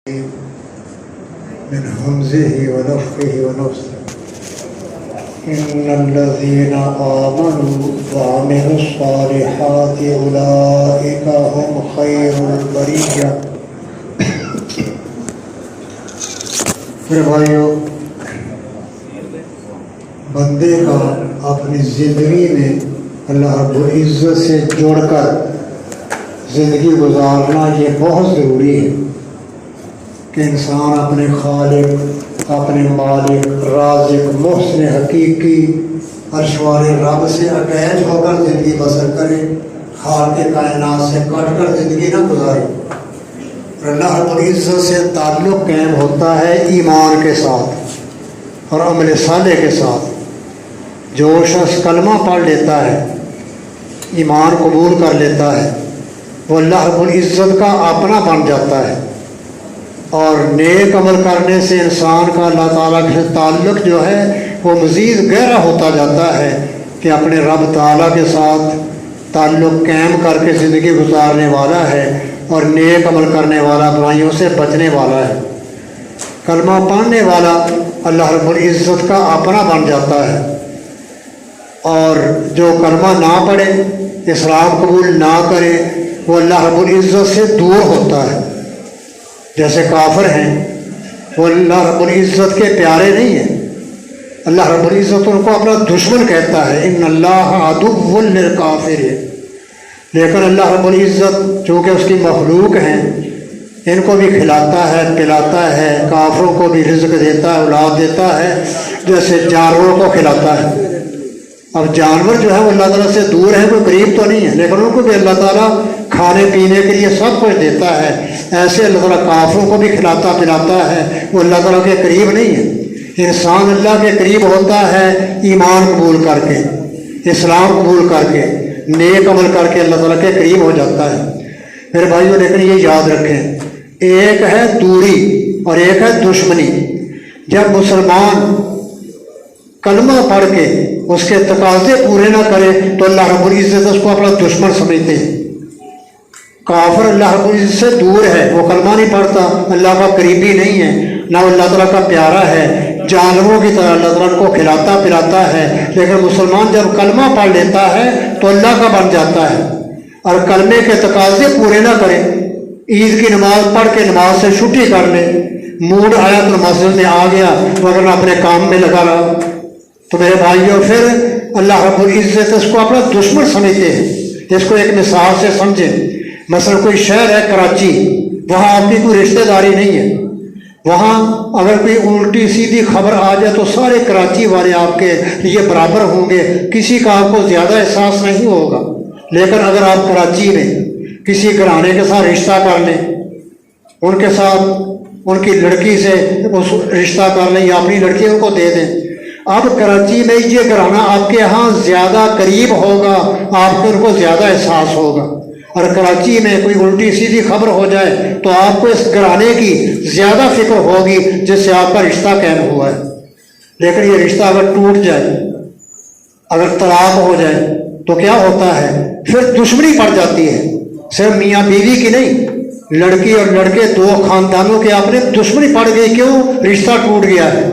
من همزه ونفخه ونفثه إن الذين آمنوا وعملوا الصالحات أولئك هم خير البرية۔ پھر بھائیو، بندے کا اپنی زندگی میں اللہ رب العزت سے جوڑ کر زندگی گزارنا یہ بہت ضروری ہے کہ انسان اپنے خالق، اپنے مالک، رازق، محسن حقیقی عرش والے رب سے اٹیچ ہو کر زندگی بسر کرے، خالق کائنات سے کٹ کر زندگی نہ گزارے۔ اللہ رب العزت سے تعلق قائم ہوتا ہے ایمان کے ساتھ اور عمل صالح کے ساتھ۔ جو شخص کلمہ پڑھ لیتا ہے، ایمان قبول کر لیتا ہے، وہ اللہ رب العزت کا اپنا بن جاتا ہے، اور نیک عمل کرنے سے انسان کا اللہ تعالیٰ کے تعلق جو ہے وہ مزید گہرا ہوتا جاتا ہے کہ اپنے رب تعالیٰ کے ساتھ تعلق قائم کر کے زندگی گزارنے والا ہے اور نیک عمل کرنے والا، برائیوں سے بچنے والا ہے۔ کلمہ پڑھنے والا اللہ رب العزت کا اپنا بن جاتا ہے، اور جو کلمہ نہ پڑھے، اسلام قبول نہ کرے، وہ اللہ رب العزت سے دور ہوتا ہے۔ جیسے کافر ہیں، وہ اللہ رب العزت کے پیارے نہیں ہیں، اللہ رب العزت ان کو اپنا دشمن کہتا ہے، ان اللہ عدو للکافر۔ لیکن اللہ رب العزت چونکہ اس کی مخلوق ہیں، ان کو بھی کھلاتا ہے، پلاتا ہے، کافروں کو بھی رزق دیتا ہے، اولاد دیتا ہے، جیسے جانوروں کو کھلاتا ہے۔ اب جانور جو ہے وہ اللہ تعالیٰ سے دور ہے، کوئی قریب تو نہیں ہے، لیکن ان کو بھی اللہ تعالیٰ کھانے پینے کے لیے سب کچھ دیتا ہے۔ ایسے اللہ تعالیٰ کافروں کو بھی کھلاتا پلاتا ہے، وہ اللہ تعالیٰ کے قریب نہیں ہے۔ انسان اللہ کے قریب ہوتا ہے ایمان قبول کر کے، اسلام قبول کر کے، نیک عمل کر کے اللہ تعالیٰ کے قریب ہو جاتا ہے۔ میرے بھائیوں، لیکن یہ یاد رکھیں، ایک ہے دوری اور ایک ہے دشمنی۔ جب مسلمان کلمہ پڑھ کے اس کے تقاضے پورے نہ کرے تو اللہ رب العزت اس کو اپنا دشمن سمجھتے ہیں۔ کافر اللہ رب العزت سے دور ہے، وہ کلمہ نہیں پڑھتا، اللہ کا قریبی نہیں ہے، نہ وہ اللہ تعالیٰ کا پیارا ہے، جانوروں کی طرح اللہ تعالیٰ کو کھلاتا پلاتا ہے۔ لیکن مسلمان جب کلمہ پڑھ لیتا ہے تو اللہ کا بن جاتا ہے، اور کلمے کے تقاضے پورے نہ کرے، عید کی نماز پڑھ کے نماز سے چھٹی کر لے، موڈ آیا تو مسجد میں آ گیا، مگر اپنے کام میں لگا رہا، تو میرے بھائیوں پھر اللہ رب العزت اس کو اپنا دشمن سمجھتے ہیں۔ اس کو ایک مثال سے سمجھیں۔ مثلا کوئی شہر ہے کراچی، وہاں آپ کی کوئی رشتہ داری نہیں ہے، وہاں اگر کوئی الٹی سیدھی خبر آ جائے تو سارے کراچی والے آپ کے لیے برابر ہوں گے، کسی کا آپ کو زیادہ احساس نہیں ہوگا۔ لیکن اگر آپ کراچی میں کسی گھرانے کے ساتھ رشتہ کر لیں، ان کے ساتھ ان کی لڑکی سے رشتہ کر لیں یا اپنی لڑکی ان کو دے دیں، اب کراچی میں یہ گھرانہ آپ کے ہاں زیادہ قریب ہوگا، آپ کو ان کو زیادہ احساس ہوگا۔ اور کراچی میں کوئی الٹی سیدھی خبر ہو جائے تو آپ کو اس گھرانے کی زیادہ فکر ہوگی جس سے آپ کا رشتہ قائم ہوا ہے۔ لیکن یہ رشتہ اگر ٹوٹ جائے، اگر طلاق ہو جائے تو کیا ہوتا ہے؟ پھر دشمنی پڑ جاتی ہے، صرف میاں بیوی کی نہیں، لڑکی اور لڑکے دو خاندانوں کے آپ نے دشمنی پڑ گئی۔ کیوں؟ رشتہ ٹوٹ گیا ہے،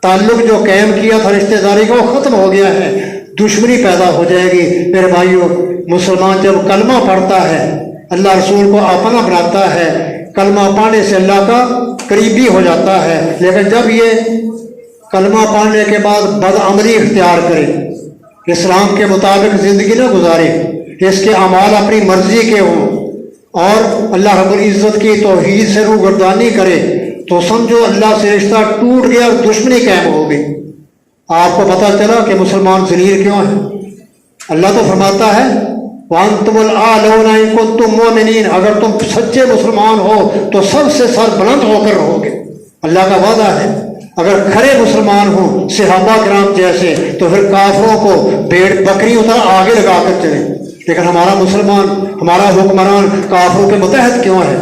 تعلق جو قائم کیا تھا رشتہ داری کا وہ ختم ہو گیا ہے، دشمنی پیدا ہو جائے گی۔ میرے بھائیوں، مسلمان جب کلمہ پڑھتا ہے، اللہ رسول کو اپنا بناتا ہے، کلمہ پڑھنے سے اللہ کا قریبی ہو جاتا ہے۔ لیکن جب یہ کلمہ پڑھنے کے بعد بدعملی اختیار کرے، اسلام کے مطابق زندگی نہ گزارے، اس کے اعمال اپنی مرضی کے ہوں اور اللہ رب العزت کی توحید سے روگردانی کرے، تو سمجھو اللہ سے رشتہ ٹوٹ گیا اور دشمنی قائم ہو گئی۔ آپ کو پتہ چلا کہ مسلمان ذلیل کیوں ہیں؟ اللہ تو فرماتا ہے وَأَنْتُمُ الْأَعْلَوْنَ إِن كُنتُم مُؤْمِنِينَ، اگر تم سچے مسلمان ہو تو سب سے سر بلند ہو کر رہو گے۔ اللہ کا وعدہ ہے، اگر کھرے مسلمان ہوں صحابہ کرام جیسے تو پھر کافروں کو بھیڑ بکری اتر آگے لگا کر چلیں۔ لیکن ہمارا مسلمان، ہمارا حکمران کافروں کے متحد کیوں ہے؟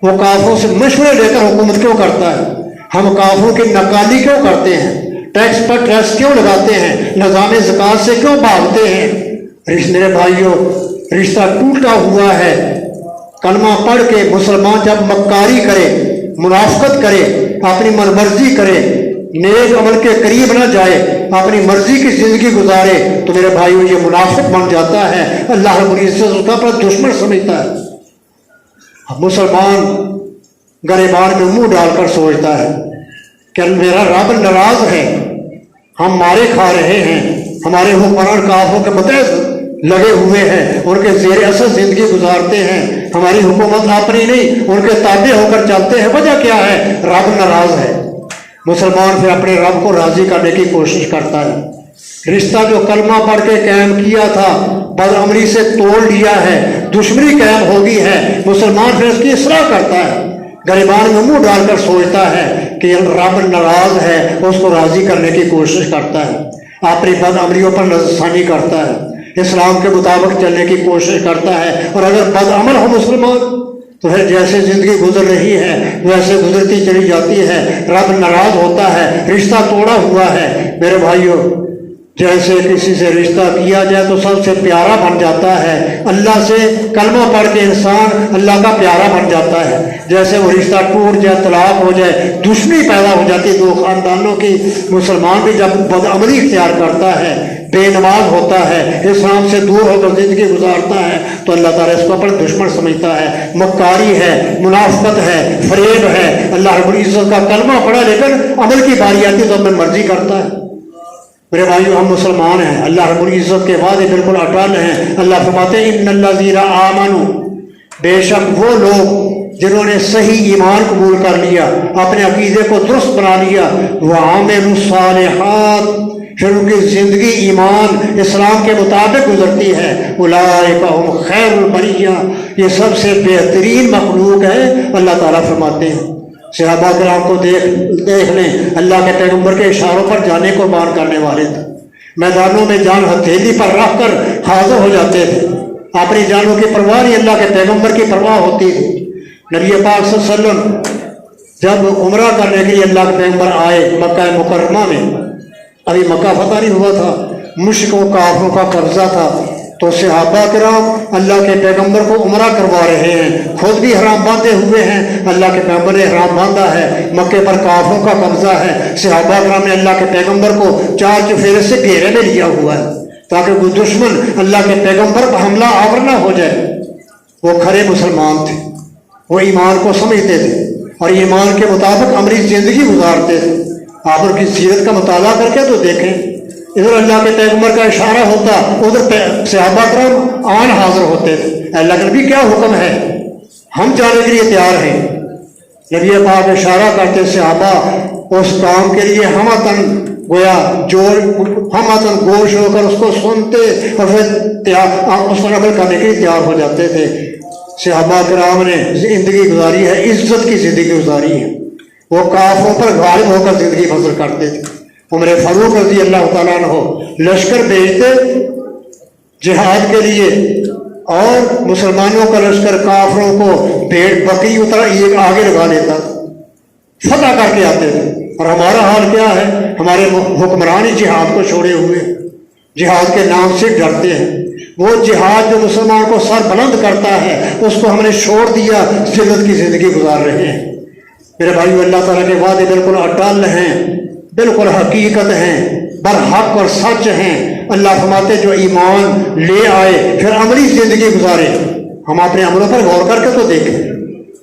وہ کافروں سے مشورے لے کر حکومت کیوں کرتا ہے؟ ہم کافروں کی نقالی کیوں کرتے ہیں؟ ٹیکس پر ٹیکس کیوں لگاتے ہیں؟ نظام زکوٰۃ سے کیوں بھاگتے ہیں؟ میرے بھائیوں، رشتہ ٹوٹا ہوا ہے۔ کلمہ پڑھ کے مسلمان جب مکاری کرے मुनाफकत करे, अपनी मनमर्जी करे, नेक अमल के करीब ना जाए, अपनी मर्जी की जिंदगी गुजारे, तो मेरे भाइयों ये मुनाफिक बन जाता है। अल्लाह रब्बुल इज्जत उसका अपना दुश्मन समझता है। मुसलमान गरिबान में मुंह डालकर सोचता है कि मेरा रब नाराज है, हम मारे खा रहे हैं, हमारे हुक्मरान काफिरों के मतहत लगे हुए हैं, उनके ज़ेर असर जिंदगी गुजारते हैं, हमारी हुकूमत अपनी नहीं उनके ताबे होकर चलते हैं। वजह क्या है? रब नाराज है। मुसलमान फिर अपने रब को राजी करने की कोशिश करता है। रिश्ता जो कलमा पढ़ के कायम किया था बदअमली से तोड़ लिया है, दुश्मनी कायम हो गई है, मुसलमान फिर इसकी इसलाह करता है, गरिबान में मुंह डालकर सोचता है कि रब नाराज है, उसको राजी करने की कोशिश करता है, अपनी बदअमलियों पर नजरसानी करता है, इस्लाम के मुताबिक चलने की कोशिश करता है। और अगर बदअमल हो मुसलमान तो फिर जैसे जिंदगी गुजर रही है वैसे गुजरती चली जाती है, रब नाराज होता है, रिश्ता तोड़ा हुआ है। मेरे भाइयों, जैसे किसी से रिश्ता किया जाए तो सबसे प्यारा बन जाता है, अल्लाह से कलमा पढ़ के इंसान अल्लाह का प्यारा बन जाता है। जैसे वो रिश्ता टूट जाए, तलाक हो जाए, दुश्मनी पैदा हो जाती है दो खानदानों की। मुसलमान भी जब बदअमली इख्तियार करता है, बेनमाज होता है, इस्लाम से दूर होकर जिंदगी गुजारता है, तो अल्लाह ताला इसको अपना दुश्मन समझता है, मक्कारी है, मुनाफकत है, फरेब है। अल्लाह रब्बुल इज्जत का कलमा पढ़ा लेकिन अमल की बारी आती तो अपनी मर्जी करता है। मेरे भाइयों, हम मुसलमान हैं, अल्लाह रब्बुल इज्जत के वादे बिल्कुल अटल हैं। अल्लाह फरमाते हैं इन्नल्लज़ीना आमनू, बेशक वो लोग जिन्होंने सही ईमान कबूल कर लिया, अपने अकीदे को दुरुस्त बना लिया, व आमिलुस सालिहात, फिर उनकी जिंदगी ईमान इस्लाम के मुताबिक गुजरती है, उलाइका हुम खैरुल बरिया, ये सबसे बेहतरीन मखलूक है। अल्लाह ताला फरमाते हैं, सहाबा किराम को देख लें, अल्लाह के पैगंबर के इशारों पर जाने को मान करने वाले थे, मैदानों में जान हथेली पर रख कर हाजिर हो जाते थे, अपनी जानों की परवाह नहीं, अल्लाह के पैगंबर की परवाह होती थी। नबी पाक सल्लल्लाहु अलैहि वसल्लम जब उम्रा करने के लिए अल्लाह के पैगंबर आए मक्का मुकर्रमा में, अभी मक्का फतह नहीं हुआ था, मुश्रिकों काफिरों का कब्जा था, तो सहाबा किराम अल्लाह के पैगंबर को उम्रा करवा रहे हैं, खुद भी हराम बांधे हुए हैं, अल्लाह के पैगंबर ने हराम बांधा है, मक्के पर काफिरों का कब्जा है। सहाबा किराम ने अल्लाह के पैगंबर को चार चुफेरे से घेरे में लिया हुआ है ताकि कोई दुश्मन अल्लाह के पैगंबर पर हमला आवर ना हो जाए। वो खरे मुसलमान थे, वो ईमान को समझते थे और ईमान के मुताबिक अमली जिंदगी गुजारते थे। आप उनकी सीरत का मुताला करके तो देखें, इधर अल्लाह के पैगंबर का इशारा होता, उधर सहाबा किराम आन हाजिर होते थे, अल्लाह के नबी क्या हुक्म है, हम जाने के लिए तैयार हैं। नबी पाक इशारा करते, सहाबा उस काम के लिए हमतन गोया जोर हमतन गोश होकर उसको सुनते और फिर उस पर अमल करने के लिए तैयार हो जाते थे। सहाबा किराम ने जिंदगी गुजारी है, इज्जत की जिंदगी गुजारी है, वो काफिरों पर गालिब होकर जिंदगी बसर करते थे। उमर फारूक रज़ी अल्लाह ताला अन्हु लश्कर भेजते जिहाद के लिए और मुसलमानों का लश्कर काफिरों को भेड़ बकरी उतर एक आगे लगा लेता, फतह करके आते थे। और हमारा हाल क्या है, हमारे हुक्मरान ही जिहाद को छोड़े हुए, जिहाद के नाम से डरते हैं। वो जिहाद जो मुसलमान को सर बुलंद करता है उसको हमने छोड़ दिया, जिल्लत की जिंदगी गुजार रहे हैं। मेरे भाइयों, अल्लाह ताला के वादे बिल्कुल अटल हैं, बिल्कुल हकीकत हैं, बरहक और सच हैं। अल्लाह फरमाते जो ईमान ले आए फिर अमली जिंदगी गुजारे। हम अपने अमलों पर गौर करके तो देखें,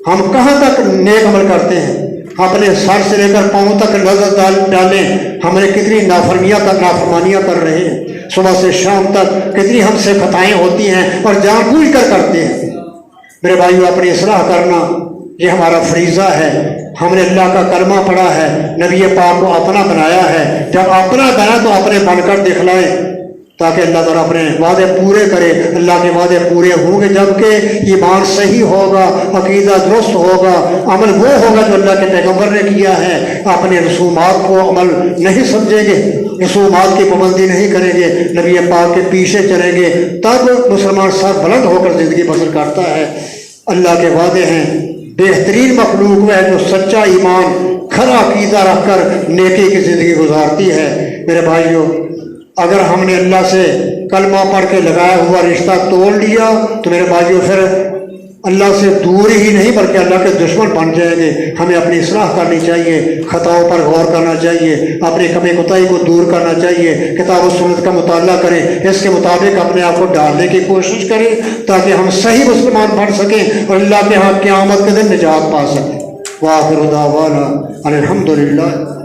हम कहाँ तक नेक अमल करते हैं, अपने सर से लेकर पाँव तक नजर डालें, हमने कितनी नाफरमानियाँ कर रहे हैं, सुबह से शाम तक कितनी हमसे खताएं होती हैं और जानबूझ कर करते हैं। मेरे भाइयों, अपनी इस्लाह करना ये हमारा फरीज़ा है। हमने अल्लाह का कलमा पढ़ा है, नबी पाक को अपना बनाया है, जब अपना बना तो अपने बनकर दिखलाए ताकि अल्लाह ताला अपने वादे पूरे करे। अल्लाह के वादे पूरे होंगे जबकि ईमान सही होगा, अकीदा दुरुस्त होगा, अमल वो होगा जो अल्लाह के पैगंबर ने किया है। अपने रसूमात को अमल नहीं समझेंगे, रसूमात की पाबंदी नहीं करेंगे, नबी पाक के पीछे चलेंगे, तब मुसलमान सर बुलंद होकर ज़िंदगी बसर करता है। अल्लाह के वादे हैं, बेहतरीन मखलूक में है जो सच्चा ईमान खरा अकीदा रखकर नेकी की ज़िंदगी गुजारती है। मेरे भाइयों, अगर हमने अल्लाह से कलमा पढ़ के लगाया हुआ रिश्ता तोड़ लिया तो मेरे भाइयों फिर اللہ سے دور ہی نہیں بلکہ اللہ کے دشمن بن جائیں گے۔ ہمیں اپنی اصلاح کرنی چاہیے، خطاؤں پر غور کرنا چاہیے، اپنی کمی کوتاہی کو دور کرنا چاہیے، کتاب و سنت کا مطالعہ کریں، اس کے مطابق اپنے آپ کو ڈالنے کی کوشش کریں تاکہ ہم صحیح مسلمان بن سکیں اور اللہ کے ہاں قیامت کے دن نجات پا سکیں۔ وآخر دعوانا الحمدللہ